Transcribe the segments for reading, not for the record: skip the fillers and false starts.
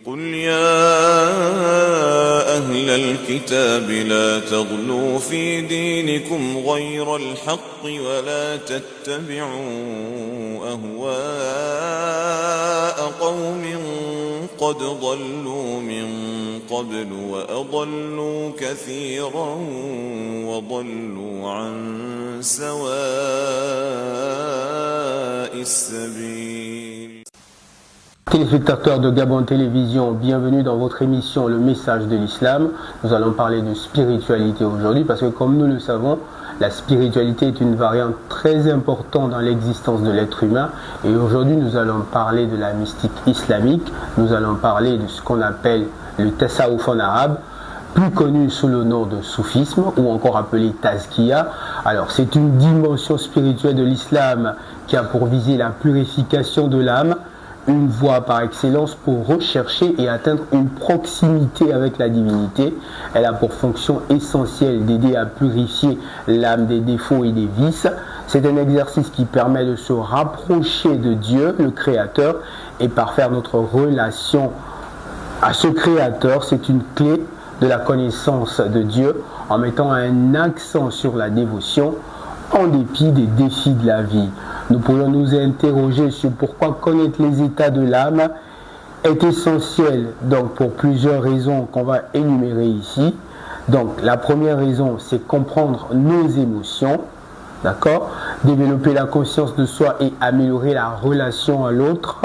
قل يا أهل الكتاب لا تغلوا في دينكم غير الحق ولا تتبعوا أهواء قوم قد ضلوا من قبل وأضلوا كثيرا وضلوا عن سواء السبيل. Téléspectateurs de Gabon Télévision, bienvenue dans votre émission Le Message de l'Islam. Nous allons parler de spiritualité aujourd'hui parce que comme nous le savons, la spiritualité est une variante très importante dans l'existence de l'être humain. Et aujourd'hui, nous allons parler de la mystique islamique. Nous allons parler de ce qu'on appelle le tasawuf en arabe, plus connu sous le nom de soufisme ou encore appelé tazkiya. Alors, c'est une dimension spirituelle de l'islam qui a pour visée la purification de l'âme, une voie par excellence pour rechercher et atteindre une proximité avec la divinité. Elle a pour fonction essentielle d'aider à purifier l'âme des défauts et des vices. C'est un exercice qui permet de se rapprocher de Dieu, le Créateur, et parfaire notre relation à ce Créateur. C'est une clé de la connaissance de Dieu en mettant un accent sur la dévotion en dépit des défis de la vie. Nous pourrions nous interroger sur pourquoi connaître les états de l'âme est essentiel, donc pour plusieurs raisons qu'on va énumérer ici. Donc la première raison, c'est comprendre nos émotions, d'accord, développer la conscience de soi et améliorer la relation à l'autre,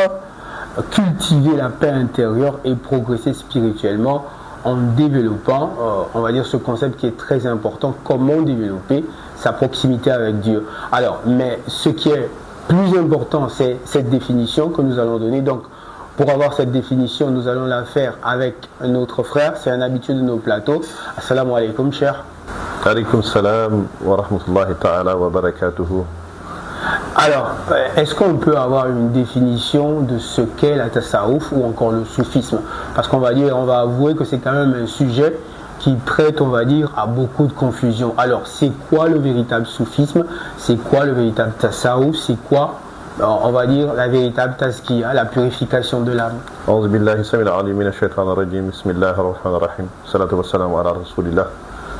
cultiver la paix intérieure et progresser spirituellement en développant, on va dire, ce concept qui est très important, comment développer sa proximité avec Dieu. Alors, mais ce qui est plus important, c'est cette définition que nous allons donner. Donc, pour avoir cette définition, nous allons la faire avec notre frère, c'est un habitué de nos plateaux. Assalamu alaikum, cher. Alaikum salam wa rahmatullahi ta'ala wa barakatuhu. Alors, est-ce qu'on peut avoir une définition de ce qu'est la tasawuf ou encore le soufisme? Parce qu'on va avouer que c'est quand même un sujet qui prête, on va dire, à beaucoup de confusion. Alors, c'est quoi le véritable soufisme? C'est quoi le véritable tasawuf? C'est quoi, on va dire, la véritable tazkiya, la purification de l'âme? A'udhu billahi samil alim minash shaitanir rajim. Bismillahir rahmanir rahim. Salatu wassalamu ala rasulillah,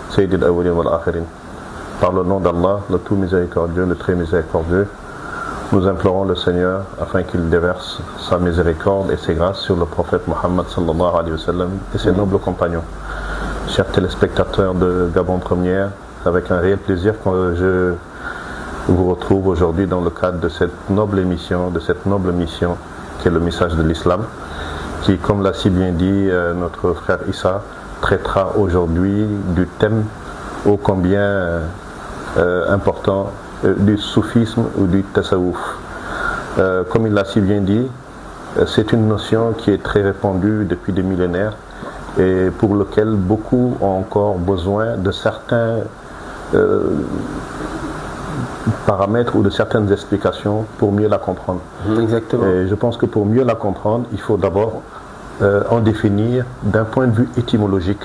sayyidil awwalin wal akhirin. Par le nom d'Allah, le tout miséricordieux, le très miséricordieux, nous implorons le Seigneur afin qu'il déverse sa miséricorde et ses grâces sur le prophète Mohammed sallallahu alayhi wa sallam et ses nobles compagnons. Chers téléspectateurs de Gabon Première, avec un réel plaisir que je vous retrouve aujourd'hui dans le cadre de cette noble émission, de cette noble mission qui est le message de l'islam, qui, comme l'a si bien dit notre frère Issa, traitera aujourd'hui du thème ô combien important du soufisme ou du tasawuf. Comme il l'a si bien dit, c'est une notion qui est très répandue depuis des millénaires et pour lequel beaucoup ont encore besoin de certains paramètres ou de certaines explications pour mieux la comprendre. Exactement. Et je pense que pour mieux la comprendre, il faut d'abord en définir d'un point de vue étymologique.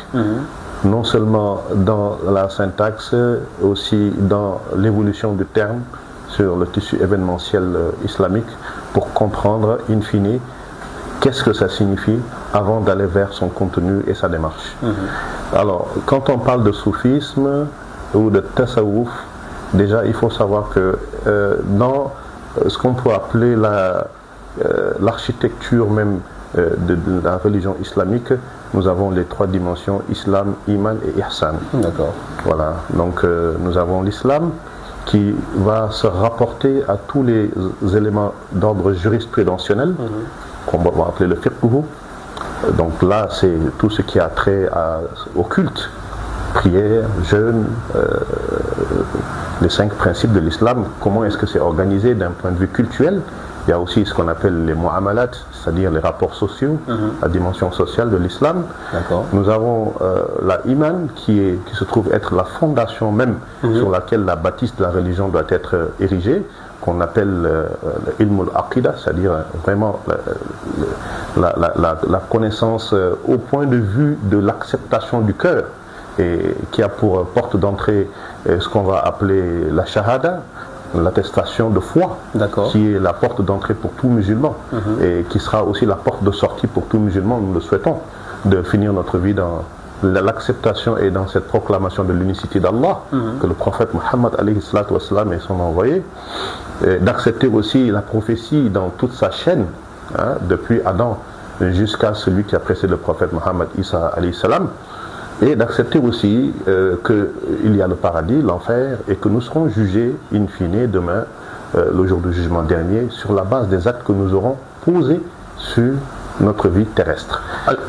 Non seulement dans la syntaxe, aussi dans l'évolution du terme sur le tissu événementiel islamique, pour comprendre in fine qu'est-ce que ça signifie avant d'aller vers son contenu et sa démarche. Alors, quand on parle de soufisme ou de tasawuf, déjà il faut savoir que dans ce qu'on peut appeler l'architecture même de la religion islamique, nous avons les trois dimensions, islam, iman et ihsan. D'accord. Voilà, donc nous avons l'islam qui va se rapporter à tous les éléments d'ordre jurisprudentiel, qu'on va appeler le fiqh. Donc là, c'est tout ce qui a trait au culte, prière, jeûne, les 5 principes de l'islam, comment est-ce que c'est organisé d'un point de vue cultuel. Il y a aussi ce qu'on appelle les mu'amalat, c'est-à-dire les rapports sociaux, la dimension sociale de l'islam. Nous avons la iman qui se trouve être la fondation même sur laquelle la bâtisse de la religion doit être érigée, qu'on appelle l'ilm al-aqida, c'est-à-dire vraiment la connaissance au point de vue de l'acceptation du cœur, et qui a pour porte d'entrée ce qu'on va appeler la shahada, l'attestation de foi, qui est la porte d'entrée pour tout musulman, et qui sera aussi la porte de sortie pour tout musulman, nous le souhaitons, de finir notre vie dans l'acceptation et dans cette proclamation de l'unicité d'Allah, que le prophète Mohammed alayhi salatu wassalam est son envoyé, d'accepter aussi la prophétie dans toute sa chaîne, depuis Adam jusqu'à celui qui a précédé le prophète Mohammed Isa alayhi salam, et d'accepter aussi qu'il y a le paradis, l'enfer, et que nous serons jugés in fine demain, le jour du jugement dernier, sur la base des actes que nous aurons posés sur notre vie terrestre.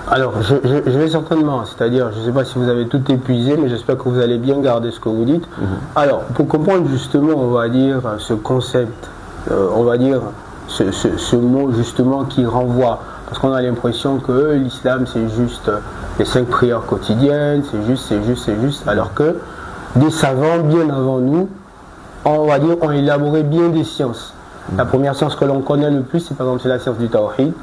Alors, je vais certainement, c'est-à-dire, je ne sais pas si vous avez tout épuisé, mais j'espère que vous allez bien garder ce que vous dites. Alors, pour comprendre justement, on va dire, ce concept, on va dire, ce mot justement qui renvoie, parce qu'on a l'impression que l'islam c'est juste les 5 prières quotidiennes, c'est juste, alors que des savants bien avant nous, on va dire, ont élaboré bien des sciences. La première science que l'on connaît le plus, c'est par exemple la science du tawhid.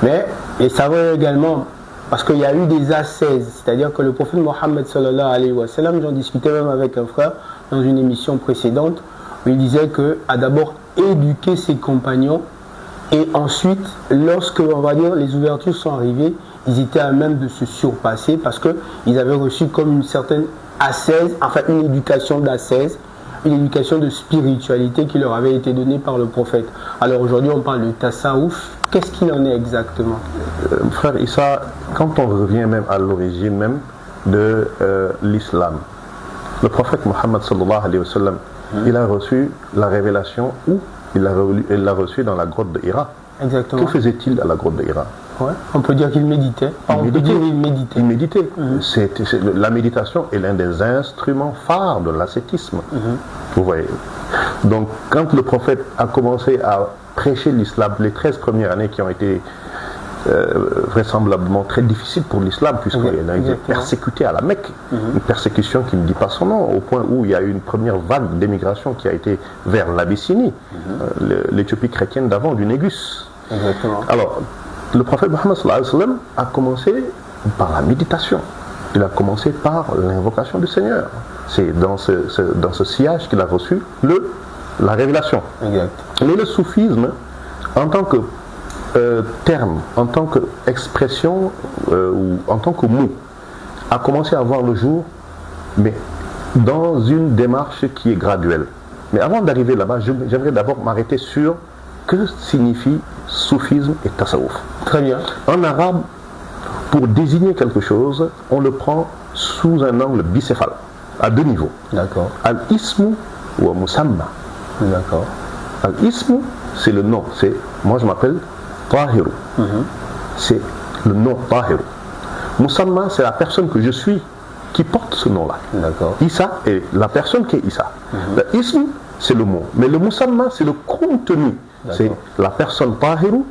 Mais les savants également, parce qu'il y a eu des ascèses, c'est-à-dire que le prophète Mohammed sallallahu alayhi wa sallam, j'en discutais même avec un frère dans une émission précédente, où il disait qu'il a d'abord éduqué ses compagnons, et ensuite, lorsque, on va dire, les ouvertures sont arrivées, ils étaient à même de se surpasser parce qu'ils avaient reçu comme une certaine ascèse, enfin une éducation d'ascèse, une éducation de spiritualité qui leur avait été donnée par le prophète. Alors aujourd'hui on parle de tasawuf, qu'est-ce qu'il en est exactement? Frère Issa, quand on revient même à l'origine même de l'islam, le prophète Mohammed sallallahu alayhi wa sallam, il a reçu la révélation où il l'a reçu dans la grotte de Hira. Exactement. Que faisait-il à la grotte de Hira? Ouais, on peut dire qu'il méditait. Il méditait. La méditation est l'un des instruments phares de l'ascétisme. Vous voyez. Donc, quand le prophète a commencé à prêcher l'islam, les 13 premières années qui ont été vraisemblablement très difficiles pour l'islam, puisqu'il a été persécuté à la Mecque, une persécution qui ne dit pas son nom, au point où il y a eu une première vague d'émigration qui a été vers l'Abyssinie, l'Éthiopie chrétienne d'avant, du Négus. Alors, le prophète Mohammed sallallahu alayhi wa sallam a commencé par la méditation. Il a commencé par l'invocation du Seigneur. C'est dans ce sillage qu'il a reçu la révélation. Mais le soufisme, en tant que terme, en tant qu'expression ou en tant que mot, a commencé à voir le jour, mais dans une démarche qui est graduelle. Mais avant d'arriver là-bas, j'aimerais d'abord m'arrêter sur que signifie soufisme et tasawuf. Très bien. En arabe, pour désigner quelque chose, on le prend sous un angle bicéphale, à 2 niveaux. D'accord. Al-ismu ou musamma. D'accord. Al-ismu, c'est le nom. Moi, je m'appelle Tahiru. C'est le nom Tahiru. Musamma, c'est la personne que je suis qui porte ce nom-là. D'accord. Issa est la personne qui est Issa. L'ism, c'est le mot. Mais le musamma, c'est le contenu. C'est la personne Tahiru.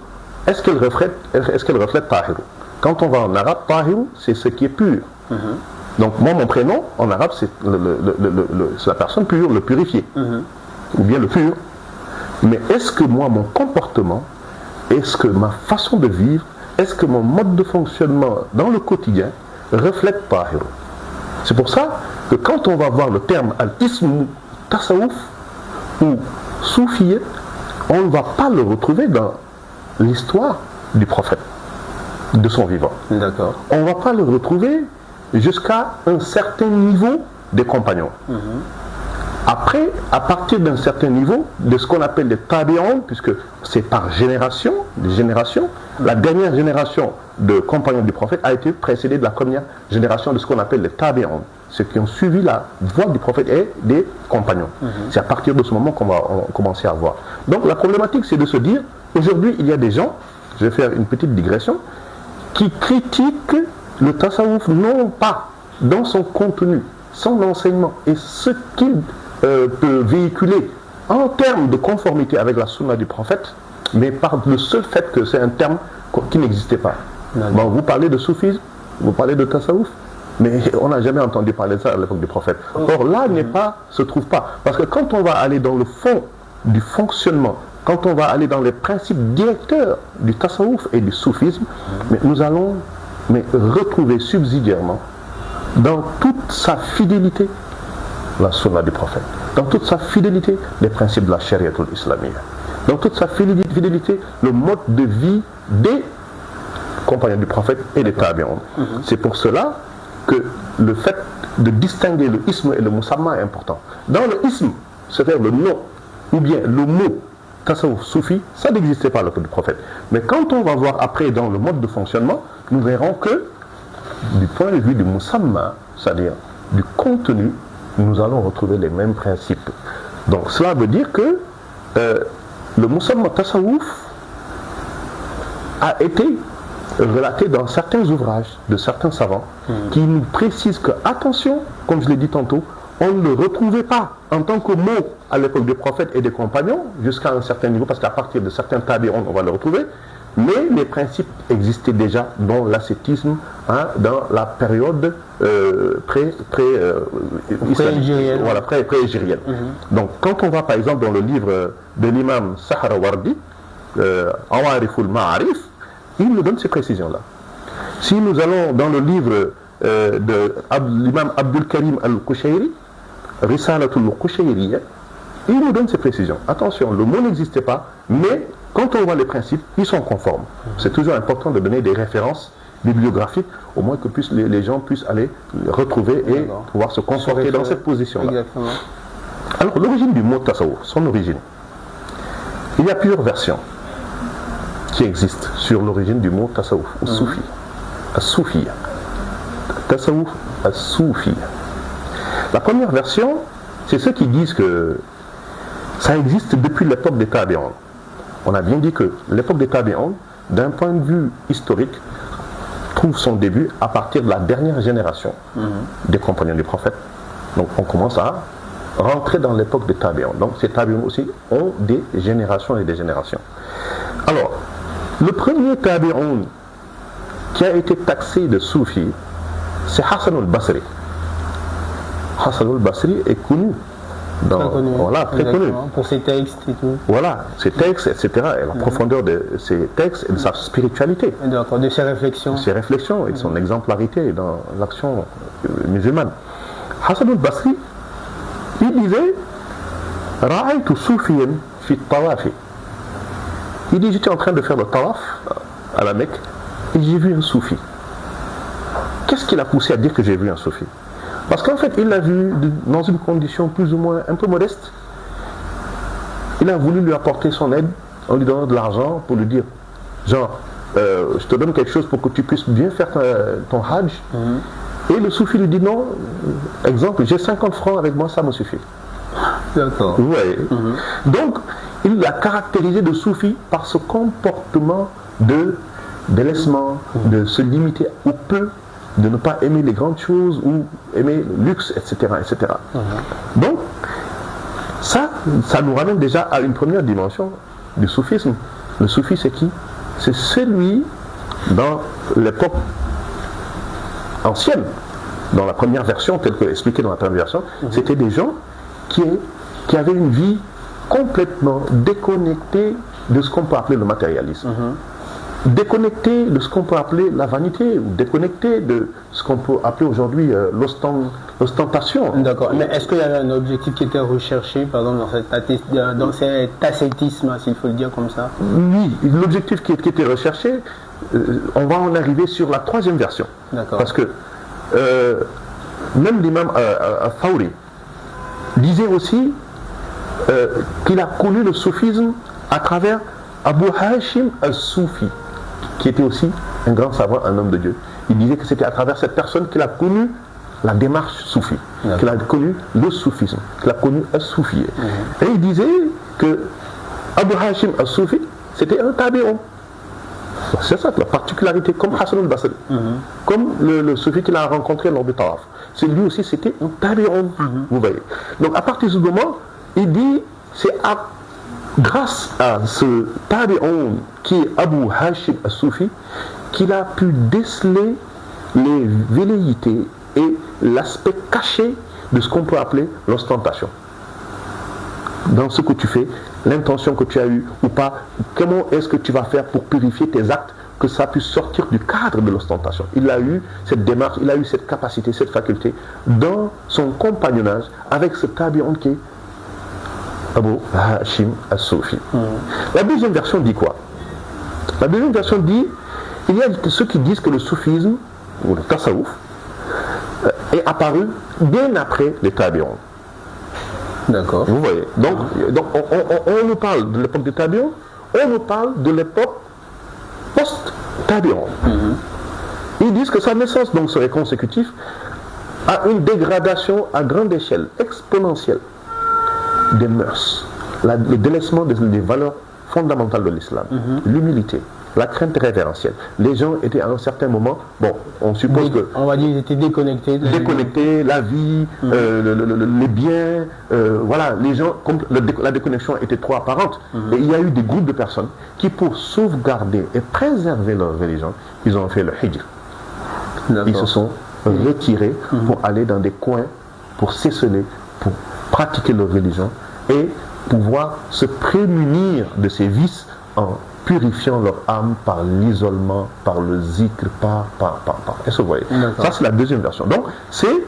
Est-ce qu'elle reflète Tahiru? Quand on va en arabe, Tahiru, c'est ce qui est pur. Donc moi, mon prénom, en arabe, c'est la personne pure, le purifié. Ou bien le pur. Mais est-ce que moi, mon comportement, est-ce que ma façon de vivre, est-ce que mon mode de fonctionnement dans le quotidien reflète Tahiru? C'est pour ça que quand on va voir le terme al-ism tasawuf ou soufiyé, on ne va pas le retrouver dans l'histoire du prophète, de son vivant. D'accord. On ne va pas le retrouver jusqu'à un certain niveau des compagnons. Après, à partir d'un certain niveau, de ce qu'on appelle les tabi'un, puisque c'est par génération, des générations, la dernière génération de compagnons du prophète a été précédée de la première génération de ce qu'on appelle les tabi'un, ceux qui ont suivi la voie du prophète et des compagnons. C'est à partir de ce moment qu'on va commencer à voir. Donc la problématique, c'est de se dire, aujourd'hui, il y a des gens, je vais faire une petite digression, qui critiquent le tasawuf non pas dans son contenu, son enseignement et ce qu'il peut véhiculer en termes de conformité avec la sunna du prophète, mais par le seul fait que c'est un terme qui n'existait pas. Bon, vous parlez de soufisme, vous parlez de tasawuf, mais on n'a jamais entendu parler de ça à l'époque du prophète. Or là, se trouve pas. Parce que quand on va aller dans le fond du fonctionnement, quand on va aller dans les principes directeurs du tasawuf et du soufisme, mais nous allons retrouver subsidiairement, dans toute sa fidélité, la sunna du prophète. dans toute sa fidélité, les principes de la Shariatul Islamiyya. Dans toute sa fidélité, le mode de vie des compagnons du prophète et des tabi'un. C'est pour cela que le fait de distinguer le ism et le musamma est important. Dans le ism, c'est-à-dire le nom, ou bien le mot tasawwuf soufi, ça n'existait pas à l'époque du prophète. Mais quand on va voir après dans le mode de fonctionnement, nous verrons que du point de vue du musamma, c'est-à-dire du contenu, nous allons retrouver les mêmes principes. Donc cela veut dire que le musamma tasawwuf a été relaté dans certains ouvrages de certains savants qui nous précisent que, attention, comme je l'ai dit tantôt, on ne le retrouvait pas en tant que mot à l'époque des prophètes et des compagnons jusqu'à un certain niveau, parce qu'à partir de certains tabi'un, on va le retrouver, mais les principes existaient déjà dans l'ascétisme, dans la période pré-égérienne. Voilà, pré-égérienne. Donc quand on va par exemple dans le livre de l'imam Sahrawardi, Awariful Ma'arif, il nous donne ces précisions-là. Si nous allons dans le livre de l'imam Abdul Karim al-Qushayri, Risalatul Qushayriya, il nous donne ces précisions. Attention, le mot n'existait pas, mais quand on voit les principes, ils sont conformes. C'est toujours important de donner des références bibliographiques, au moins que les gens puissent aller retrouver et pouvoir se conforter dans cette position-là. Exactement. Alors, l'origine du mot tasawwuf, son origine, il y a plusieurs versions qui existent sur l'origine du mot tasawwuf, ou soufi, as-soufi, tasawwuf, as-soufi. La première version, c'est ceux qui disent que ça existe depuis l'époque des tabi'un. On a bien dit que l'époque des tabi'un, d'un point de vue historique, trouve son début à partir de la dernière génération des compagnons du prophète. Donc on commence à rentrer dans l'époque des tabi'un. Donc ces tabi'un aussi ont des générations et des générations. Alors, le premier tabi'un qui a été taxé de soufi, c'est Hassan al-Basri. Hassan al-Basri est connu. Très connu. Voilà, très connu. Pour ses textes et tout. Voilà, ses textes, etc. Et la profondeur de ses textes et de sa spiritualité. D'accord, de ses réflexions. Ses réflexions et de son exemplarité dans l'action musulmane. Hassan al-Basri, il disait Ra'aytu soufiyan fi tawafi. Il dit, j'étais en train de faire le tawaf à la Mecque et j'ai vu un soufi. Qu'est-ce qui l'a poussé à dire que j'ai vu un soufi? Parce qu'en fait, il l'a vu dans une condition plus ou moins un peu modeste. Il a voulu lui apporter son aide en lui donnant de l'argent pour lui dire, genre, je te donne quelque chose pour que tu puisses bien faire ton hajj. Et le soufi lui dit, non, exemple, j'ai 50 francs avec moi, ça me suffit. D'accord. Vous voyez. Donc, il l'a caractérisé de soufi par ce comportement de délaissement, de se limiter au peu, de ne pas aimer les grandes choses ou aimer le luxe, etc. etc. Donc, ça nous ramène déjà à une première dimension du soufisme. Le soufi, c'est qui? C'est celui, dans l'époque ancienne, dans la première version, telle que expliquée dans la première version, c'était des gens qui avaient une vie complètement déconnectée de ce qu'on peut appeler le matérialisme. Déconnecté de ce qu'on peut appeler la vanité, ou déconnecté de ce qu'on peut appeler aujourd'hui l'ostentation. D'accord, mais est-ce qu'il y avait un objectif qui était recherché, par exemple, dans cet ascétisme, s'il faut le dire comme ça? Oui, l'objectif qui était recherché, on va en arriver sur la troisième version. D'accord. Parce que même l'imam Fawri disait aussi qu'il a connu le soufisme à travers Abu Hashim al-Soufi, qui était aussi un grand savant, un homme de Dieu. Il disait que c'était à travers cette personne qu'il a connu la démarche soufi, qu'il a connu le soufisme, qu'il a connu al-Soufi. Et il disait que Abu Hashim al-Soufi, c'était un tabi'un. C'est ça la particularité, comme Hassan al-Basri, comme le soufi qu'il a rencontré lors du tawaf. C'est lui aussi, c'était un tabi'un, vous voyez. Donc à partir de ce moment, il dit, c'est grâce à ce tabi'un qui est Abu Hashim al-Soufi qu'il a pu déceler les velléités et l'aspect caché de ce qu'on peut appeler l'ostentation. Dans ce que tu fais, l'intention que tu as eue ou pas, comment est-ce que tu vas faire pour purifier tes actes, que ça puisse sortir du cadre de l'ostentation. Il a eu cette démarche, il a eu cette capacité, cette faculté dans son compagnonnage avec ce tabi'un qui est Abu Hashim al-Soufi. La deuxième version dit quoi? La deuxième version dit, il y a ceux qui disent que le soufisme, ou le tasawwuf, est apparu bien après les tabi'un. D'accord. Vous voyez. Donc on nous parle de l'époque des tabi'un, on nous parle de l'époque post-tabi'un. Ils disent que sa naissance donc serait consécutive à une dégradation à grande échelle, exponentielle, des mœurs, le délaissement des valeurs fondamentales de l'islam, l'humilité, la crainte révérentielle. Les gens étaient à un certain moment, bon, on suppose que... On va dire qu'ils étaient déconnectés. Déconnectés, la vie, les biens, voilà, les gens, comme la déconnexion était trop apparente. Et il y a eu des groupes de personnes qui, pour sauvegarder et préserver leur religion, ils ont fait le hijr. Ils se sont retirés pour aller dans des coins, pour s'esseler, pour pratiquer leur religion et pouvoir se prémunir de ces vices en purifiant leur âme par l'isolement, par le zikr, par. Est-ce que vous voyez? Ça, c'est la deuxième version. Donc, c'est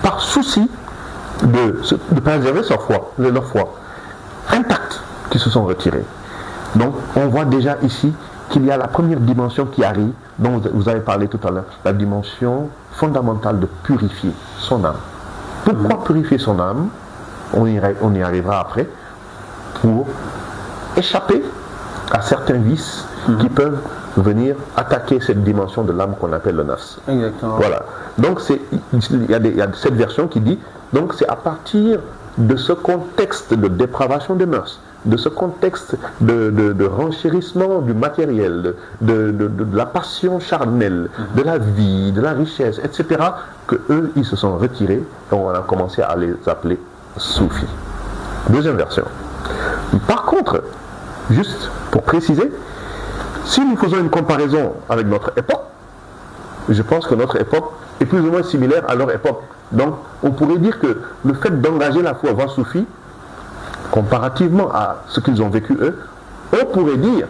par souci de préserver leur foi intacte qu'ils se sont retirés. Donc, on voit déjà ici qu'il y a la première dimension qui arrive, dont vous avez parlé tout à l'heure, la dimension fondamentale de purifier son âme. Pourquoi purifier son âme? On y arrivera après, pour échapper à certains vices qui peuvent venir attaquer cette dimension de l'âme qu'on appelle le nafs. Exactement. Voilà. Donc il y a cette version qui dit, donc c'est à partir de ce contexte de dépravation des mœurs, de ce contexte de renchérissement du matériel, de la passion charnelle, de la vie, de la richesse, etc., que eux, ils se sont retirés et on a commencé à les appeler soufis. Deuxième version. Par contre, juste pour préciser, si nous faisons une comparaison avec notre époque, je pense que notre époque est plus ou moins similaire à leur époque. Donc, on pourrait dire que le fait d'engager la foi voie soufie, comparativement à ce qu'ils ont vécu eux, on pourrait dire,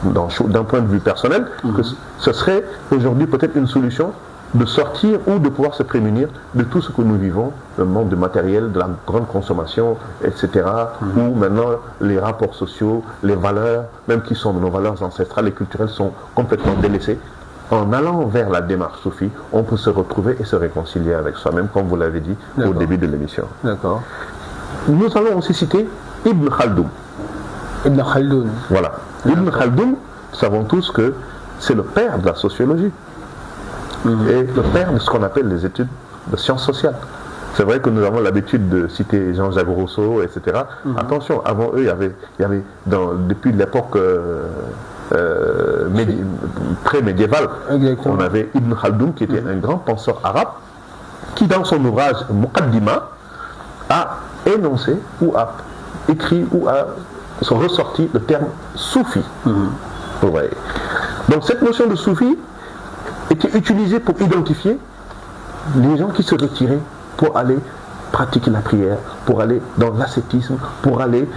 d'un point de vue personnel, que ce serait aujourd'hui peut-être une solution de sortir ou de pouvoir se prémunir de tout ce que nous vivons, le monde du matériel, de la grande consommation, etc., où maintenant les rapports sociaux, les valeurs, même qui sont nos valeurs ancestrales et culturelles, sont complètement délaissées. En allant vers la démarche soufie, on peut se retrouver et se réconcilier avec soi-même, comme vous l'avez dit au début de l'émission. D'accord. Nous allons aussi citer Ibn Khaldoun. Ibn Khaldoun. Voilà. Ibn Khaldoun, nous savons tous que c'est le père de la sociologie. Et le père de ce qu'on appelle les études de sciences sociales. C'est vrai que nous avons l'habitude de citer Jean-Jacques Rousseau, etc. Attention, avant eux, il y avait depuis l'époque pré-médiévale, on avait Ibn Khaldoun qui était un grand penseur arabe qui, dans son ouvrage Muqaddima, a énoncé ou a écrit ou a ressorti le terme soufi. Vous voyez. Donc cette notion de soufi était utilisée pour identifier les gens qui se retiraient pour aller pratiquer la prière, pour aller dans l'ascétisme, pour aller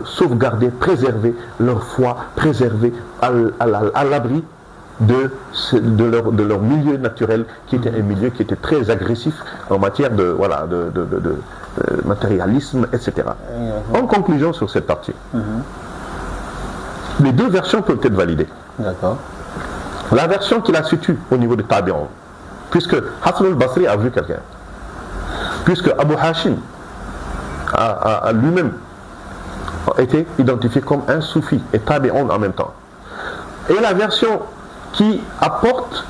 sauvegarder, préserver leur foi, préserver à l'abri de leur milieu naturel, qui était un milieu qui était très agressif en matière de matérialisme, etc. En conclusion sur cette partie, les deux versions peuvent être validées. D'accord. La version qui la situe au niveau de Tabi'un, puisque Hassan al-Basri a vu quelqu'un, puisque Abu Hashim a lui-même été identifié comme un soufi et Tabi'un en même temps. Et la version qui apporte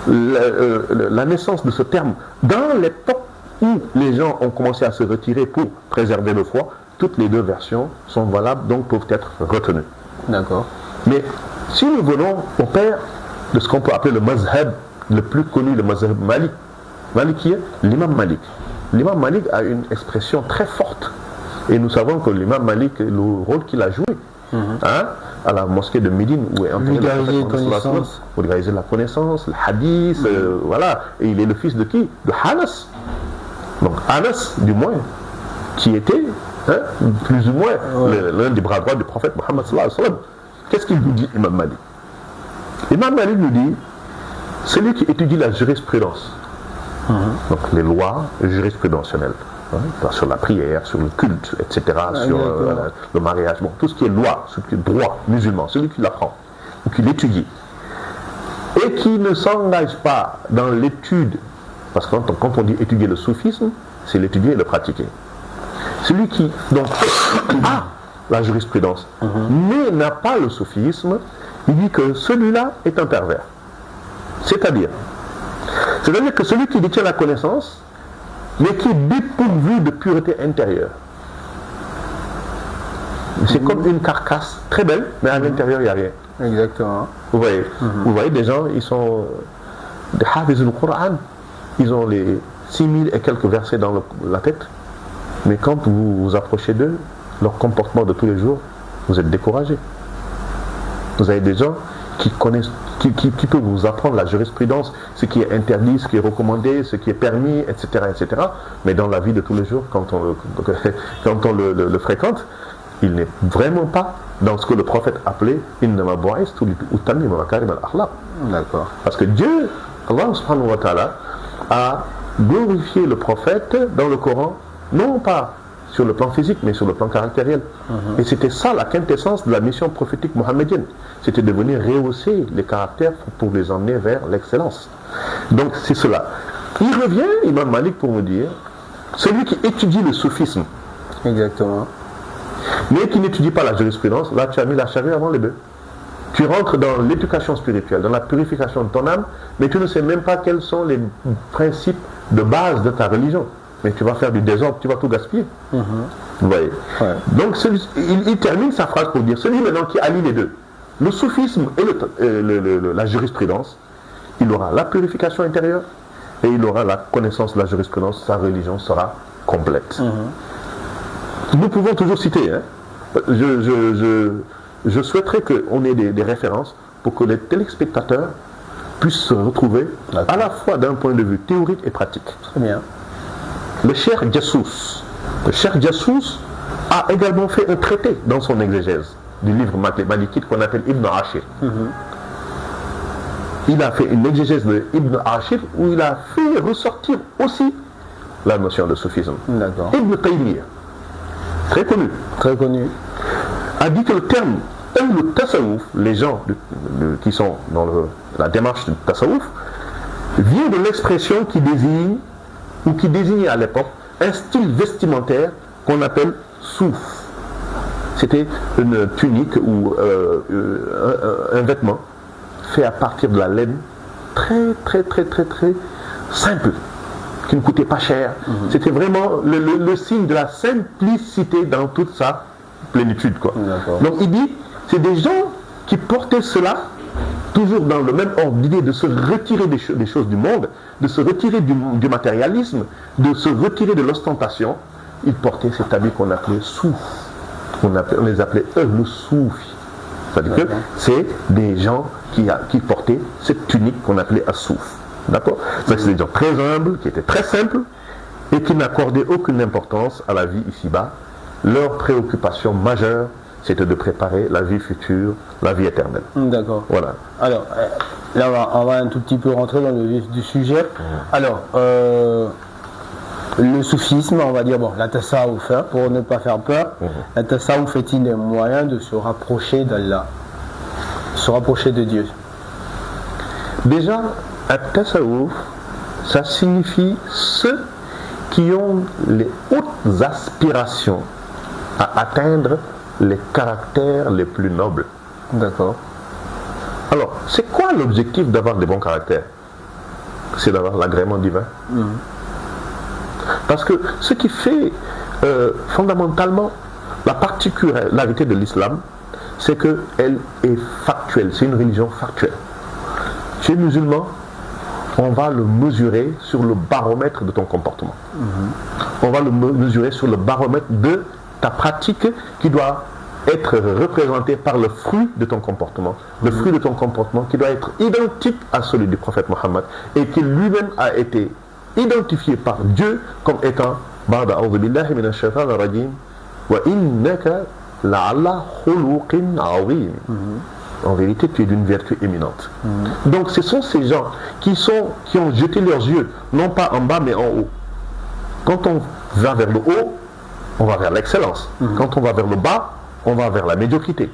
la naissance de ce terme dans l'époque où les gens ont commencé à se retirer pour préserver le foi, toutes les deux versions sont valables, donc peuvent être retenues. D'accord. Mais si nous venons au père de ce qu'on peut appeler le mazhab le plus connu, le mazhab Malik, qui est l'imam Malik. L'imam Malik a une expression très forte. Et nous savons que l'imam Malik, le rôle qu'il a joué à la mosquée de Médine, où est enterré pour vulgariser la connaissance, le hadith, voilà. Et il est le fils de qui? De Anas. Donc Anas, du moins, qui était plus ou moins l'un des bras droits du prophète Mohammed sallallahu alayhi wa sallam. Qu'est-ce qu'il nous dit, Imam Malik? Imam Malik nous dit, celui qui étudie la jurisprudence, donc les lois jurisprudentielles, sur la prière, sur le culte, etc., sur le mariage, bon, tout ce qui est loi, ce qui est droit musulman, celui qui l'apprend ou qui l'étudie, et qui ne s'engage pas dans l'étude, parce que quand on dit étudier le soufisme, c'est l'étudier et le pratiquer. Celui qui donc a la jurisprudence, mais n'a pas le soufisme, il dit que celui-là est un pervers. C'est-à-dire que celui qui détient la connaissance, mais qui est dépourvu de pureté intérieure. C'est comme une carcasse très belle, mais à l'intérieur, il n'y a rien. Exactement. Vous voyez, vous voyez des gens, ils sont des hafiz al-Qur'an, ils ont les 6000 et quelques versets dans la tête, mais quand vous vous approchez d'eux, leur comportement de tous les jours, vous êtes découragé. Vous avez des gens qui connaissent, qui peuvent vous apprendre la jurisprudence, ce qui est interdit, ce qui est recommandé, ce qui est permis, etc., etc. Mais dans la vie de tous les jours, quand on le fréquente, il n'est vraiment pas dans ce que le prophète appelait innama bu'istu li utammima makarim al-akhlaq. D'accord. Parce que Dieu, Allah subhanahu wa ta'ala, a glorifié le prophète dans le Coran, non pas sur le plan physique, mais sur le plan caractériel. Et c'était ça la quintessence de la mission prophétique mohammedienne. C'était de venir rehausser les caractères pour les emmener vers l'excellence. Donc c'est cela. Il revient, Imam Malik, pour me dire, celui qui étudie le soufisme. Exactement. Mais qui n'étudie pas la jurisprudence, là tu as mis la charrue avant les bœufs. Tu rentres dans l'éducation spirituelle, dans la purification de ton âme, mais tu ne sais même pas quels sont les principes de base de ta religion. Mais tu vas faire du désordre, tu vas tout gaspiller. Vous voyez. Donc il termine sa phrase pour dire, celui maintenant qui allie les deux, le soufisme et la jurisprudence, il aura la purification intérieure et il aura la connaissance de la jurisprudence, sa religion sera complète. Nous pouvons toujours citer, hein. Je souhaiterais qu'on ait des références pour que les téléspectateurs puissent se retrouver à la fois d'un point de vue théorique et pratique. Très bien. Le Cheikh Jassous a également fait un traité dans son exégèse du livre malikite qu'on appelle Ibn Ashir. Il a fait une exégèse de Ibn Ashir où il a fait ressortir aussi la notion de soufisme. Ibn Taymiyyah, très connu, a dit que le terme le tasawwuf, les gens qui sont dans la démarche du tasawwuf, vient de l'expression qui désignait à l'époque un style vestimentaire qu'on appelle souf. C'était une tunique ou un vêtement fait à partir de la laine très simple, qui ne coûtait pas cher. C'était vraiment le signe de la simplicité dans toute sa plénitude, quoi. Donc il dit, c'est des gens qui portaient cela toujours dans le même ordre d'idée de se retirer des choses du monde, de se retirer du matérialisme, de se retirer de l'ostentation. Ils portaient cet habit qu'on appelait souf. On les appelait le soufi. C'est-à-dire que c'est des gens qui portaient cette tunique qu'on appelait assouf. D'accord ? C'est des gens très humbles, qui étaient très simples et qui n'accordaient aucune importance à la vie ici-bas. Leur préoccupation majeure, c'était de préparer la vie future, la vie éternelle. D'accord. Voilà. Alors, là, on va un tout petit peu rentrer dans le vif du sujet. Alors, le soufisme, on va dire, bon, la tasawwuf, hein, pour ne pas faire peur, la tasawwuf est-il un moyen de se rapprocher d'Allah, se rapprocher de Dieu? Déjà, un tasawwuf, ça signifie ceux qui ont les hautes aspirations à atteindre les caractères les plus nobles. D'accord. Alors, c'est quoi l'objectif d'avoir des bons caractères? C'est d'avoir l'agrément divin. Parce que ce qui fait fondamentalement la particularité de l'islam, c'est qu'elle est factuelle, c'est une religion factuelle. Chez les musulmans, on va le mesurer sur le baromètre de ton comportement. On va le mesurer sur le baromètre de ta pratique qui doit être représentée par le fruit de ton comportement. Le fruit de ton comportement qui doit être identique à celui du prophète Mohammed et qui lui-même a été identifié par Dieu comme étant Ba'da a'udhu billahi minash shaitanir rajim wa innaka la'ala khuluqin 'azim. En vérité, tu es d'une vertu éminente. Donc ce sont ces gens qui ont jeté leurs yeux, non pas en bas mais en haut. Quand on va vers le haut, on va vers l'excellence. Quand on va vers le bas, on va vers la médiocrité.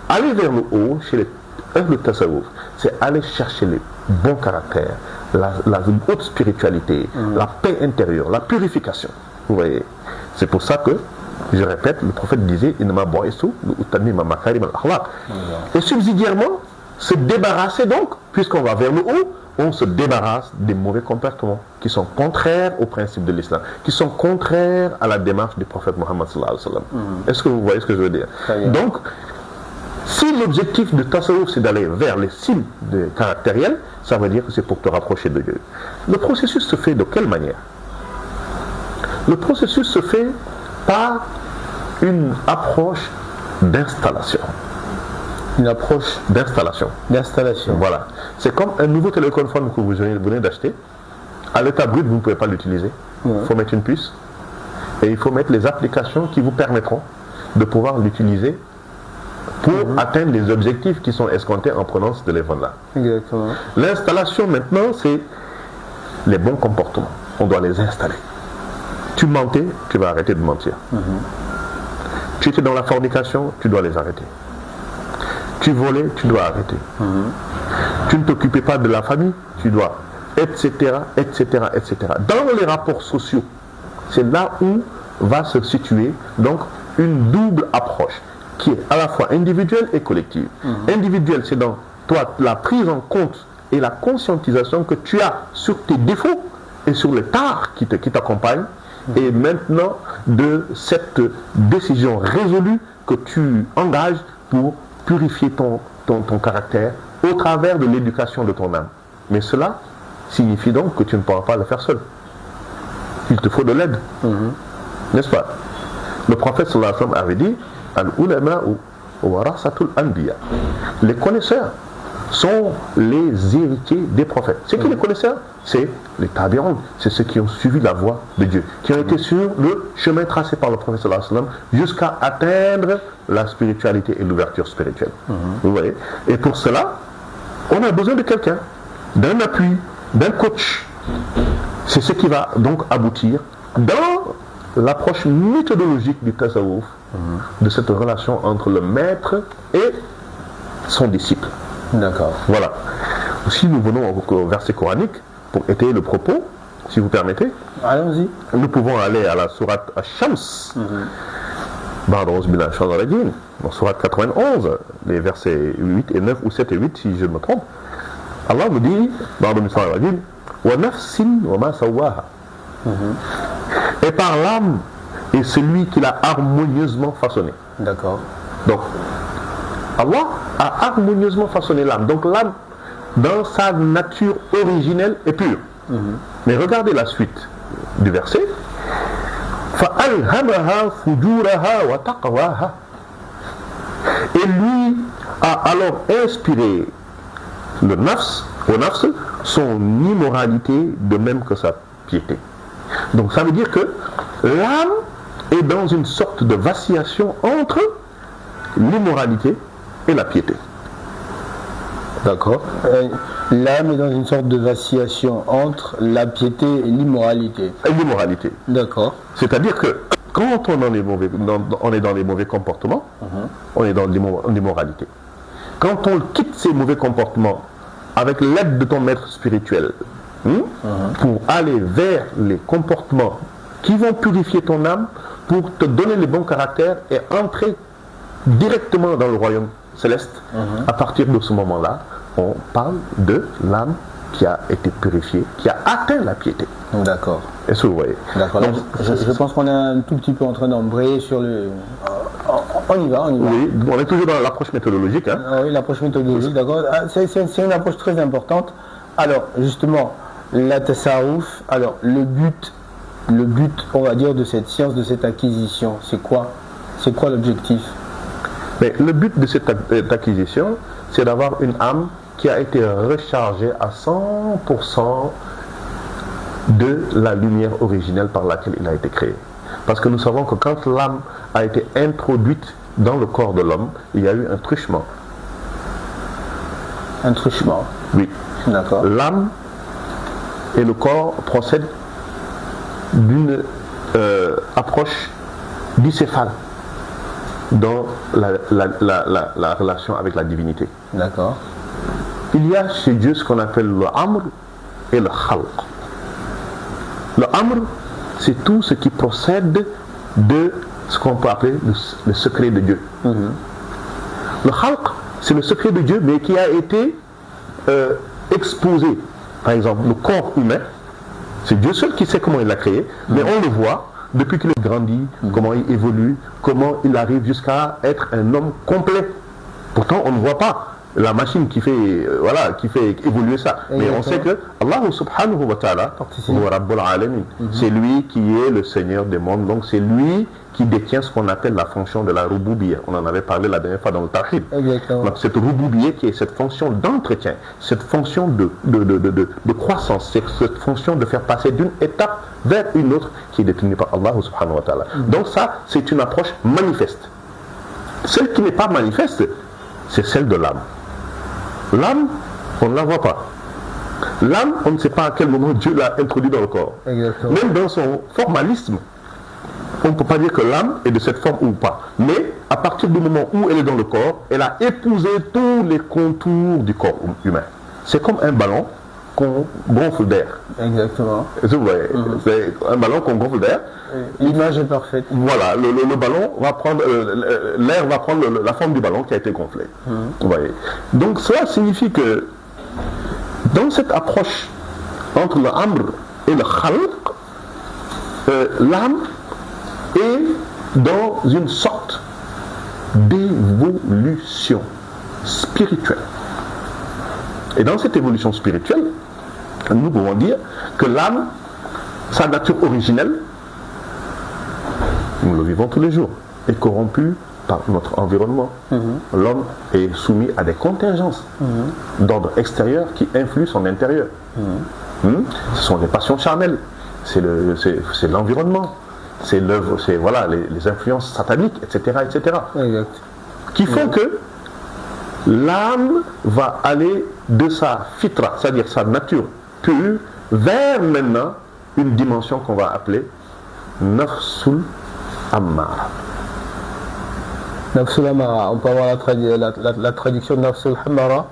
Aller vers le haut, chez les le tasawwuf, c'est aller chercher les bons caractères, la haute spiritualité, la paix intérieure, la purification. Vous voyez, c'est pour ça que, je répète, le prophète disait et subsidiairement, se débarrasser donc, puisqu'on va vers le haut, on se débarrasse des mauvais comportements qui sont contraires aux principes de l'islam, qui sont contraires à la démarche du prophète Mohammed sallallahu alayhi wa sallam. Est-ce que vous voyez ce que je veux dire? Donc, si l'objectif de tasawwuf c'est d'aller vers les cimes caractérielles, ça veut dire que c'est pour te rapprocher de Dieu. Le processus se fait de quelle manière? Le processus se fait par une approche d'installation. Une approche d'installation. D'installation. Voilà. C'est comme un nouveau téléphone que vous venez d'acheter. À l'état brut, vous ne pouvez pas l'utiliser. Il faut mettre une puce. Et il faut mettre les applications qui vous permettront de pouvoir l'utiliser pour atteindre les objectifs qui sont escomptés en prenant ce téléphone-là. Exactement. L'installation maintenant, c'est les bons comportements. On doit les installer. Tu mentais, tu vas arrêter de mentir. Tu étais dans la fornication, tu dois les arrêter. Tu volais, tu dois arrêter. Tu ne t'occupais pas de la famille, tu dois, etc., etc., etc. Dans les rapports sociaux, c'est là où va se situer donc une double approche qui est à la fois individuelle et collective. Individuelle, c'est dans toi la prise en compte et la conscientisation que tu as sur tes défauts et sur les tares qui t'accompagnent. Et maintenant, de cette décision résolue que tu engages pour purifier ton caractère au travers de l'éducation de ton âme. Mais cela signifie donc que tu ne pourras pas le faire seul. Il te faut de l'aide. N'est-ce pas? Le prophète sallallahu alayhi wa sallam avait dit Al-ulama warasatul anbiya. Les connaisseurs sont les héritiers des prophètes. C'est qui les connaisseurs? C'est les tabi'un, c'est ceux qui ont suivi la voie de Dieu, qui ont été sur le chemin tracé par le prophète sallallahu alayhi wa sallam jusqu'à atteindre la spiritualité et l'ouverture spirituelle. Vous voyez? Et pour cela, on a besoin de quelqu'un, d'un appui, d'un coach. C'est ce qui va donc aboutir dans l'approche méthodologique du tasawwuf, de cette relation entre le maître et son disciple. D'accord. Voilà. Si nous venons au verset coranique, pour étayer le propos, si vous permettez, allons-y. Nous pouvons aller à la sourate Ash-Shams, dans sourate 91, les versets 8 et 9, ou 7 et 8, si je ne me trompe. Allah nous dit, et par l'âme et celui qui l'a harmonieusement façonné. D'accord. Donc, Allah a harmonieusement façonné l'âme. Donc l'âme, dans sa nature originelle, est pure. Mais regardez la suite du verset. Et lui a alors inspiré le nafs, au nafs, son immoralité de même que sa piété. Donc ça veut dire que l'âme est dans une sorte de vacillation entre l'immoralité et la piété. D'accord. L'âme est dans une sorte de vacillation entre la piété et l'immoralité. Et l'immoralité. D'accord. C'est-à-dire que quand on est dans les mauvais comportements, on est dans l'immoralité. Quand on quitte ces mauvais comportements avec l'aide de ton maître spirituel, pour aller vers les comportements qui vont purifier ton âme, pour te donner les bons caractères et entrer directement dans le royaume céleste, à partir de ce moment-là, on parle de l'âme qui a été purifiée, qui a atteint la piété. D'accord. Est-ce que vous voyez? D'accord. Je pense qu'on est un tout petit peu en train d'embrayer sur le... On y va. Oui, on est toujours dans l'approche méthodologique. Oui, l'approche méthodologique, d'accord. C'est une approche très importante. Alors, justement, la tasawwuf, alors le but, on va dire, de cette science, de cette acquisition, c'est quoi? C'est quoi l'objectif? Mais le but de cette acquisition, c'est d'avoir une âme qui a été rechargée à 100% de la lumière originelle par laquelle il a été créé. Parce que nous savons que quand l'âme a été introduite dans le corps de l'homme, il y a eu un truchement. Un truchement? Oui. D'accord. L'âme et le corps procèdent d'une approche bicéphale dans la relation avec la divinité. D'accord. Il y a chez Dieu ce qu'on appelle le amr et le khalq. Le amr, c'est tout ce qui procède de ce qu'on peut appeler le secret de Dieu. Le khalq, c'est le secret de Dieu, mais qui a été exposé. Par exemple, le corps humain, c'est Dieu seul qui sait comment il l'a créé, mais on le voit depuis qu'il grandit, comment il évolue, comment il arrive jusqu'à être un homme complet. Pourtant, on ne voit pas la machine qui fait évoluer ça. Mais on sait que Allah subhanahu wa ta'ala, c'est lui qui est le Seigneur des mondes, donc c'est lui qui détient ce qu'on appelle la fonction de la ruboubiyya. On en avait parlé la dernière fois dans le tawhid. Donc cette ruboubiyya qui est cette fonction d'entretien, cette fonction de croissance, cette fonction de faire passer d'une étape vers une autre qui est détenue par Allah subhanahu wa ta'ala. Donc ça, c'est une approche manifeste. Celle qui n'est pas manifeste, c'est celle de l'âme. L'âme, on ne la voit pas. L'âme, on ne sait pas à quel moment Dieu l'a introduit dans le corps. Exactement. Même dans son formalisme, on ne peut pas dire que l'âme est de cette forme ou pas. Mais à partir du moment où elle est dans le corps, elle a épousé tous les contours du corps humain. C'est comme un ballon qu'on gonfle d'air. Exactement. Vous voyez, c'est un ballon qu'on gonfle d'air. L'image est parfaite. Voilà, le ballon va prendre, l'air va prendre la forme du ballon qui a été gonflé. Vous voyez. Donc cela signifie que dans cette approche entre le amr et le khalq, l'âme est dans une sorte d'évolution spirituelle. Et dans cette évolution spirituelle, nous pouvons dire que l'âme, sa nature originelle, nous le vivons tous les jours, est corrompue par notre environnement. L'homme est soumis à des contingences d'ordre extérieur qui influent son intérieur. Ce sont les passions charnelles, c'est l'environnement, c'est l'œuvre, c'est voilà, les influences sataniques, etc. Exact. Qui font que l'âme va aller de sa fitra, c'est-à-dire sa nature pure, vers maintenant une dimension qu'on va appeler nafsul ammara. Nafsul Ammara, on peut avoir la traduction de Nafsul Ammara.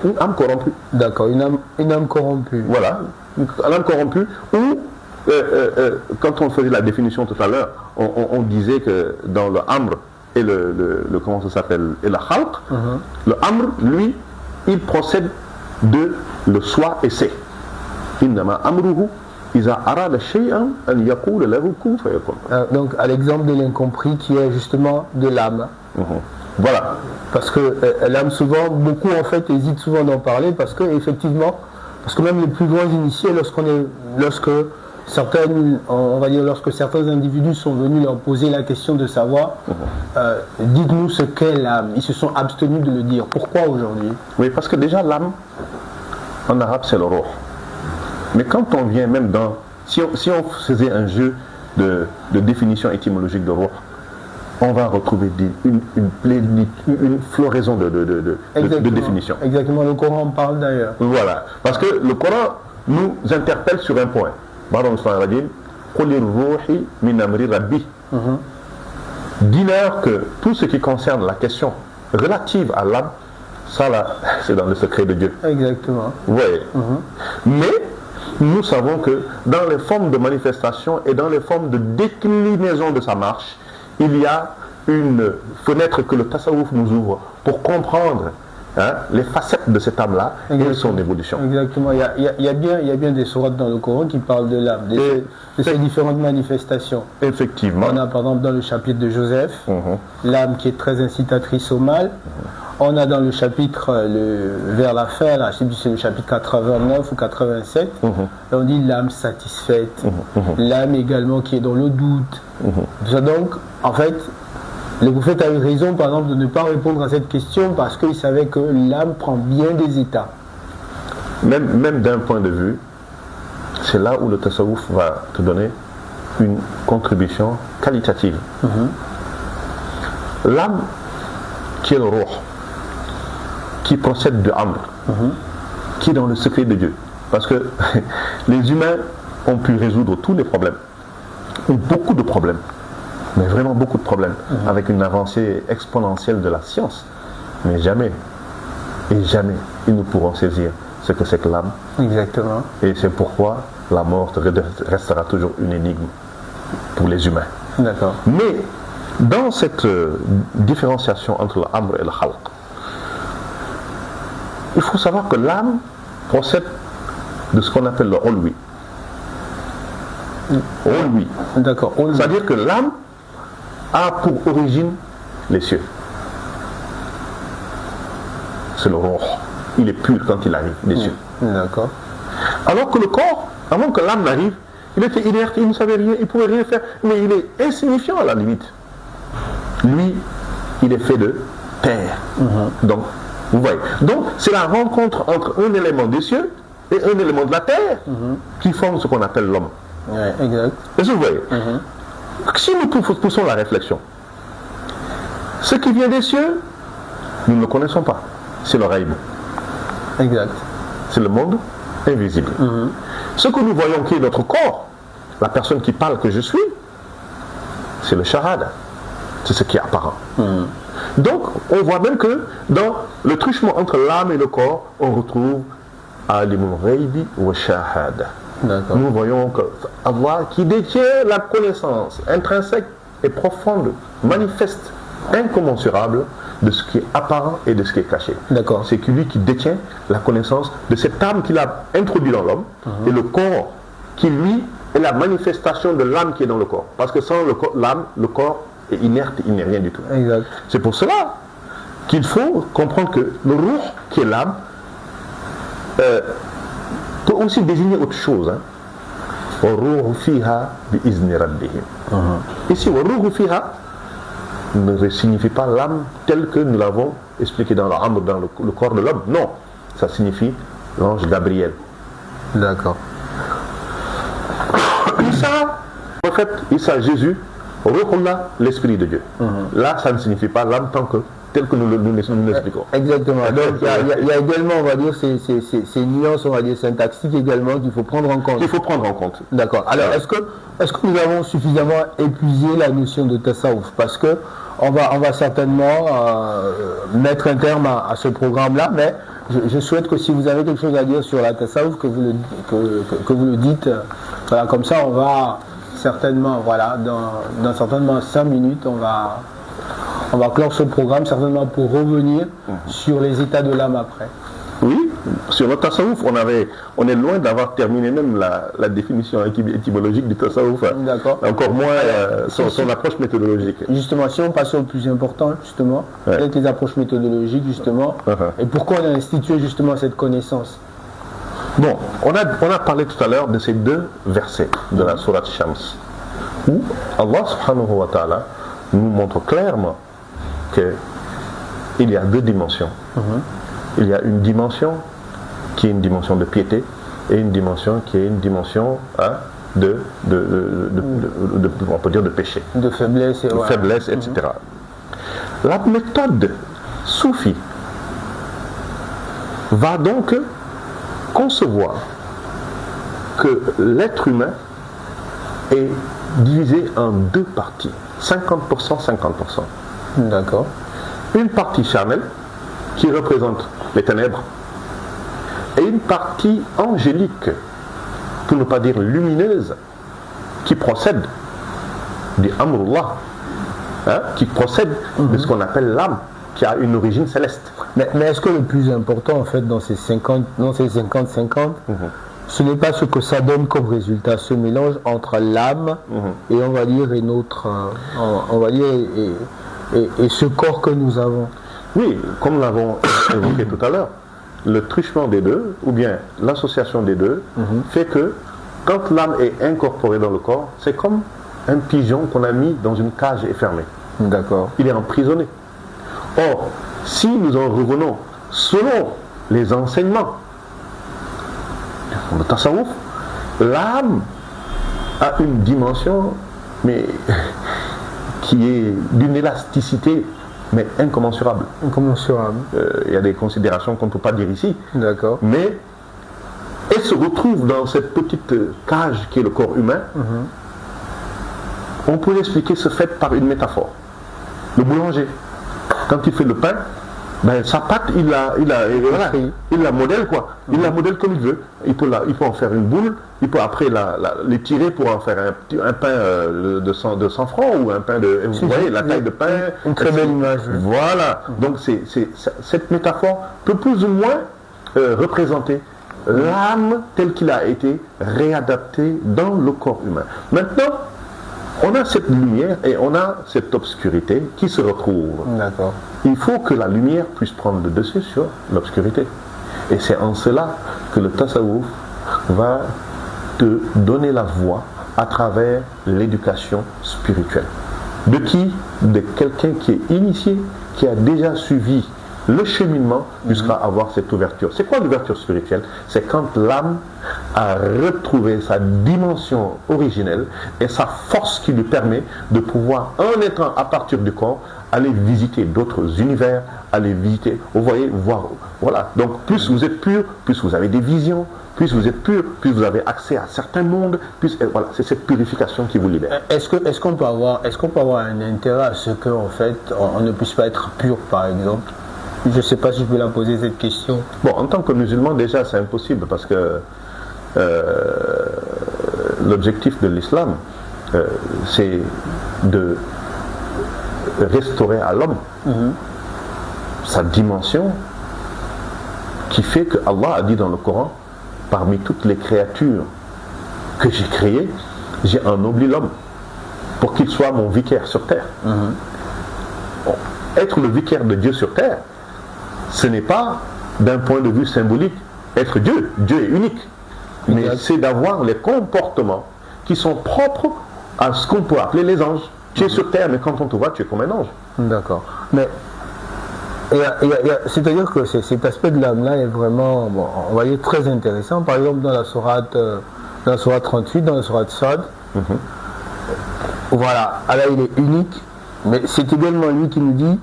Une âme corrompue. D'accord, une âme corrompue. Voilà, une âme corrompue où, quand on faisait la définition tout à l'heure, on disait que dans le amr et le comment ça s'appelle, et le khalq, le amr, lui, il procède de le soi et c'est. Innama amruhu iza arada shay'an an yaqula lahu kun fayakun. Donc à l'exemple de l'incompris qui est justement de l'âme. Voilà. Parce que l'âme souvent, beaucoup en fait hésitent souvent d'en parler parce que effectivement, parce que même les plus grands initiés, lorsque certains individus sont venus leur poser la question de savoir, dites-nous ce qu'est l'âme. Ils se sont abstenus de le dire. Pourquoi aujourd'hui? Oui, parce que déjà l'âme, en arabe c'est le ruh. Mais quand on vient même dans, si on faisait un jeu de définition étymologique de ruh, on va retrouver une floraison de définitions. Exactement, le Coran en parle d'ailleurs. Voilà, parce que le Coran nous interpelle sur un point. Dis-leur que tout ce qui concerne la question relative à l'âme, ça là, c'est dans le secret de Dieu. Exactement. Oui. Mais nous savons que dans les formes de manifestation et dans les formes de déclinaison de sa marche, il y a une fenêtre que le tasawwuf nous ouvre pour comprendre les facettes de cette âme-là et son évolution. Exactement. Il y a bien des sourates dans le Coran qui parlent de l'âme, de ses différentes manifestations. Effectivement. On a par exemple dans le chapitre de Joseph, l'âme qui est très incitatrice au mal. On a dans le chapitre, vers la fin, là, je sais plus si c'est le chapitre 89 ou 87, on dit l'âme satisfaite, l'âme également qui est dans le doute. Donc, en fait, le prophète a eu raison, par exemple, de ne pas répondre à cette question parce qu'il savait que l'âme prend bien des états. Même d'un point de vue, c'est là où le tasawwuf va te donner une contribution qualitative. L'âme, qui est le ruh, qui procède de amr, qui est dans le secret de Dieu. Parce que les humains ont pu résoudre tous les problèmes ont beaucoup de problèmes, mais vraiment beaucoup de problèmes, avec une avancée exponentielle de la science. Mais jamais, et jamais, ils ne pourront saisir ce que c'est que l'âme. Exactement. Et c'est pourquoi la mort restera toujours une énigme pour les humains. D'accord. Mais dans cette différenciation entre l'amr et le khalq, il faut savoir que l'âme procède de ce qu'on appelle le ulwi. Ulwi. D'accord. C'est-à-dire que l'âme a pour origine les cieux. C'est le ruh. Il est pur quand il arrive des cieux. D'accord. Alors que le corps, avant que l'âme n'arrive, il était inerte, il ne savait rien, il ne pouvait rien faire, mais il est insignifiant à la limite. Lui, il est fait de terre. Donc, vous voyez. Donc, c'est la rencontre entre un élément des cieux et un élément de la terre qui forme ce qu'on appelle l'homme. Ouais, exact. Est-ce que vous voyez? Si nous poussons la réflexion, ce qui vient des cieux, nous ne le connaissons pas. C'est le ghaib. Exact. C'est le monde invisible. Ce que nous voyons qui est notre corps, la personne qui parle que je suis, c'est le shahada. C'est ce qui est apparent. Donc, on voit même que dans le truchement entre l'âme et le corps, on retrouve alimul ghaibi wa shahada. Nous voyons que Allah qui détient la connaissance intrinsèque et profonde, manifeste, incommensurable de ce qui est apparent et de ce qui est caché. C'est lui qui détient la connaissance de cette âme qu'il a introduit dans l'homme et le corps qui lui est la manifestation de l'âme qui est dans le corps. Parce que sans l'âme, le corps est inerte, il n'est rien du tout. C'est pour cela qu'il faut comprendre que le ruh qui est l'âme peut aussi désigner autre chose. Ici, ne signifie pas l'âme telle que nous l'avons expliqué dans le corps de l'homme. Non, ça signifie l'ange Gabriel. D'accord. Issa, prophète Issa, Jésus, Ruhullah, l'Esprit de Dieu. Là, ça ne signifie pas l'âme tel que nous l'expliquons. Exactement. Donc, il y a également, on va dire, ces nuances, on va dire, syntaxiques également qu'il faut prendre en compte. Il faut prendre en compte. D'accord. Alors, est-ce que nous avons suffisamment épuisé la notion de tasawwuf? Parce que on va certainement mettre un terme à ce programme-là, mais je souhaite que si vous avez quelque chose à dire sur la tasawwuf, que vous le dites. Voilà, comme ça, on va certainement, voilà, dans certainement 5 minutes, on va clore ce programme, certainement pour revenir sur les états de l'âme après. Oui, sur le tasawwuf, on est loin d'avoir terminé même la définition étymologique du tasawwuf. D'accord. Encore moins son approche méthodologique. Justement, si on passe au plus important, justement, avec les approches méthodologiques, justement, et pourquoi on a institué justement cette connaissance? Bon, on a parlé tout à l'heure de ces 2 versets de la sourate Shams, où Allah subhanahu wa ta'ala nous montre clairement qu'il y a 2 dimensions. Il y a une dimension qui est une dimension de piété et une dimension qui est une dimension on peut dire de péché. De faiblesse. De faiblesse, etc. La méthode soufie va donc concevoir que l'être humain est divisé en 2 parties. 50%, 50%. D'accord. Une partie charnelle qui représente les ténèbres et une partie angélique, pour ne pas dire lumineuse, qui procède du Amrullah, qui procède de ce qu'on appelle l'âme, qui a une origine céleste. Mais est-ce que le plus important en fait dans ces 50-50, ce n'est pas ce que ça donne comme résultat, ce mélange entre l'âme et on va dire et ce corps que nous avons? Oui, comme nous l'avons évoqué tout à l'heure, le truchement des 2, ou bien l'association des 2, fait que quand l'âme est incorporée dans le corps, c'est comme un pigeon qu'on a mis dans une cage et fermé. D'accord. Il est emprisonné. Or, si nous en revenons selon les enseignements de tasawwuf, l'âme a une dimension mais qui est d'une élasticité mais incommensurable. Incommensurable. Il y a des considérations qu'on ne peut pas dire ici. D'accord. Mais elle se retrouve dans cette petite cage qui est le corps humain On peut expliquer ce fait par une métaphore. Le boulanger, quand il fait le pain, ben, sa pâte, il la modèle quoi. Il la modèle comme il veut. Il peut en faire une boule, il peut après l'étirer pour en faire un pain de 100 francs ou un pain de... Vous voyez, la taille de pain... Une très belle image. Voilà. Donc cette métaphore peut plus ou moins représenter l'âme telle qu'il a été réadapté dans le corps humain. Maintenant, on a cette lumière et on a cette obscurité qui se retrouvent. D'accord. Il faut que la lumière puisse prendre le dessus sur l'obscurité. Et c'est en cela que le tasawwuf va te donner la voie à travers l'éducation spirituelle. De qui? De quelqu'un qui est initié, qui a déjà suivi le cheminement jusqu'à avoir cette ouverture. C'est quoi l'ouverture spirituelle? C'est quand l'âme a retrouvé sa dimension originelle et sa force qui lui permet de pouvoir, en étant à partir du corps, aller visiter d'autres univers, aller visiter, vous voyez, voir, voilà. Donc plus vous êtes pur, plus vous avez des visions, plus vous êtes pur, plus vous avez accès à certains mondes, plus, voilà, c'est cette purification qui vous libère. Est-ce qu'on peut avoir un intérêt à ce qu'en fait on ne puisse pas être pur, par exemple? Je ne sais pas si je peux la poser cette question. Bon, en tant que musulman, déjà, c'est impossible parce que l'objectif de l'islam, c'est de restaurer à l'homme sa dimension qui fait que Allah a dit dans le Coran, parmi toutes les créatures que j'ai créées, j'ai ennobli l'homme pour qu'il soit mon vicaire sur terre. Bon, être le vicaire de Dieu sur terre, ce n'est pas d'un point de vue symbolique être Dieu. Dieu est unique. Mais c'est d'avoir les comportements qui sont propres à ce qu'on peut appeler les anges. Tu es sur terre, mais quand on te voit, tu es comme un ange. D'accord. Mais c'est-à-dire que cet aspect de l'âme-là est vraiment, bon, on va dire, très intéressant. Par exemple, dans la sourate 38, dans la sourate Sad, voilà, Allah il est unique, mais c'est également lui qui nous dit,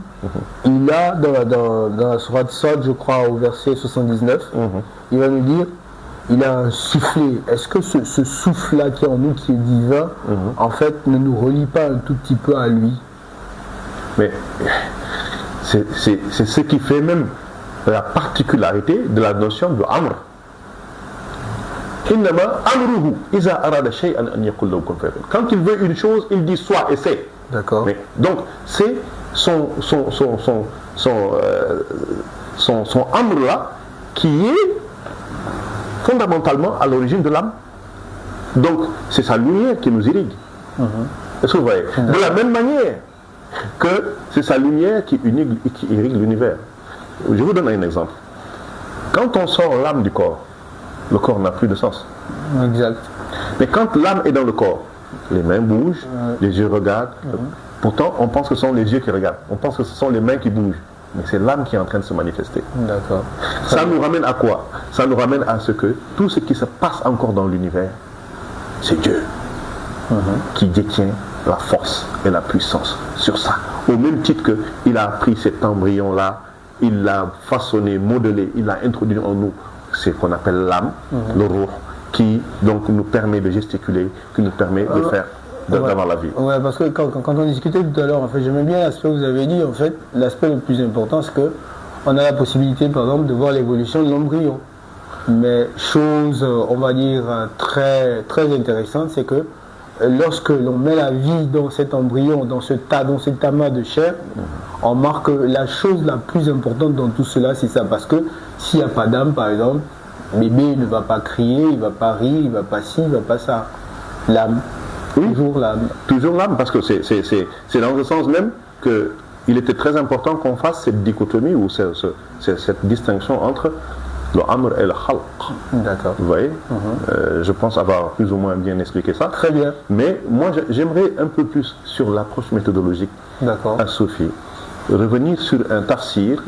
il a dans la sourate Sad, je crois, au verset 79, il va nous dire, il a un soufflet. Est-ce que ce souffle-là qui est en nous, qui est divin, en fait, ne nous relie pas un tout petit peu à lui? Mais c'est ce qui fait même la particularité de la notion de Amr. Quand il veut une chose, il dit soit et c'est. D'accord. Donc c'est son Amr là qui est fondamentalement à l'origine de l'âme. Donc c'est sa lumière qui nous irrigue. Est-ce que vous voyez? De la même manière que c'est sa lumière qui irrigue l'univers. Je vous donne un exemple. Quand on sort l'âme du corps, le corps n'a plus de sens. Exact. Mais quand l'âme est dans le corps, les mains bougent, les yeux regardent. Pourtant, on pense que ce sont les yeux qui regardent. On pense que ce sont les mains qui bougent. Mais c'est l'âme qui est en train de se manifester. D'accord. Ça nous ramène à quoi? Ça nous ramène à ce que tout ce qui se passe encore dans l'univers, c'est Dieu qui détient la force et la puissance sur ça. Au même titre qu'il a pris cet embryon-là, il l'a façonné, modelé, il l'a introduit en nous, c'est ce qu'on appelle l'âme, le ruh, qui donc nous permet de gesticuler, qui nous permet de faire, d'avoir la vie. Ouais, parce que quand on discutait tout à l'heure, en fait, j'aimais bien l'aspect que vous avez dit, en fait, l'aspect le plus important, c'est que on a la possibilité, par exemple, de voir l'évolution de l'embryon. Mais chose, on va dire, très, très intéressante, c'est que lorsque l'on met la vie dans cet embryon, dans cet amas de chair, on marque la chose la plus importante dans tout cela, c'est ça. Parce que s'il n'y a pas d'âme, par exemple, bébé ne va pas crier, il ne va pas rire, il ne va pas ci, il ne va pas ça. L'âme. Toujours l'âme. Toujours l'âme, parce que c'est dans le sens même qu'il était très important qu'on fasse cette dichotomie ou cette distinction entre le amr et le khalq. D'accord. Vous voyez, je pense avoir plus ou moins bien expliqué ça. Très bien. Mais moi, j'aimerais un peu plus sur l'approche méthodologique à Sophie. Revenir sur un tafsir.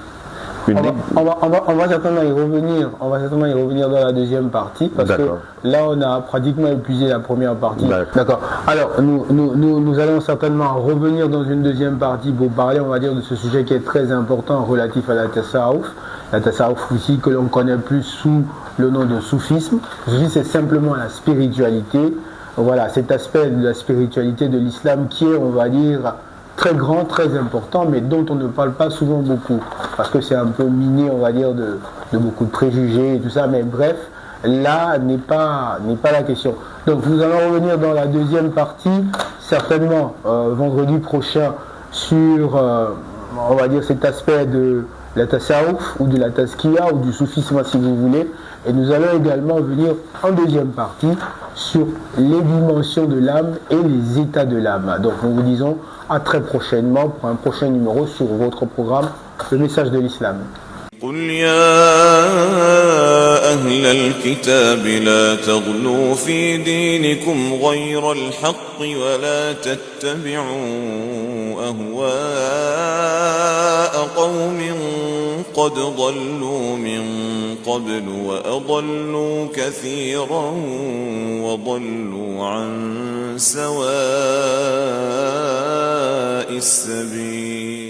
On va certainement y revenir. On va certainement y revenir dans la deuxième partie parce que là, on a pratiquement épuisé la première partie. D'accord. Alors, nous allons certainement revenir dans une deuxième partie pour parler, on va dire, de ce sujet qui est très important relatif à la tasawwuf. La tasawwuf aussi que l'on connaît plus sous le nom de soufisme. Le soufisme, c'est simplement la spiritualité voilà, cet aspect de la spiritualité de l'islam qui est, on va dire, très grand, très important, mais dont on ne parle pas souvent beaucoup, parce que c'est un peu miné, on va dire, de beaucoup de préjugés et tout ça, mais bref, là n'est pas la question. Donc nous allons revenir dans la deuxième partie, certainement vendredi prochain, sur, on va dire, cet aspect de la tasawwuf ou de la tazkiya ou du soufisme si vous voulez, et nous allons également venir en deuxième partie sur les dimensions de l'âme et les états de l'âme. Donc nous vous disons à très prochainement pour un prochain numéro sur votre programme Le Message de l'Islam. قل يا أهل الكتاب لا تغلوا في دينكم غير الحق ولا تتبعوا أهواء قوم قد ضلوا من قبل وأضلوا كثيرا وضلوا عن سواء السبيل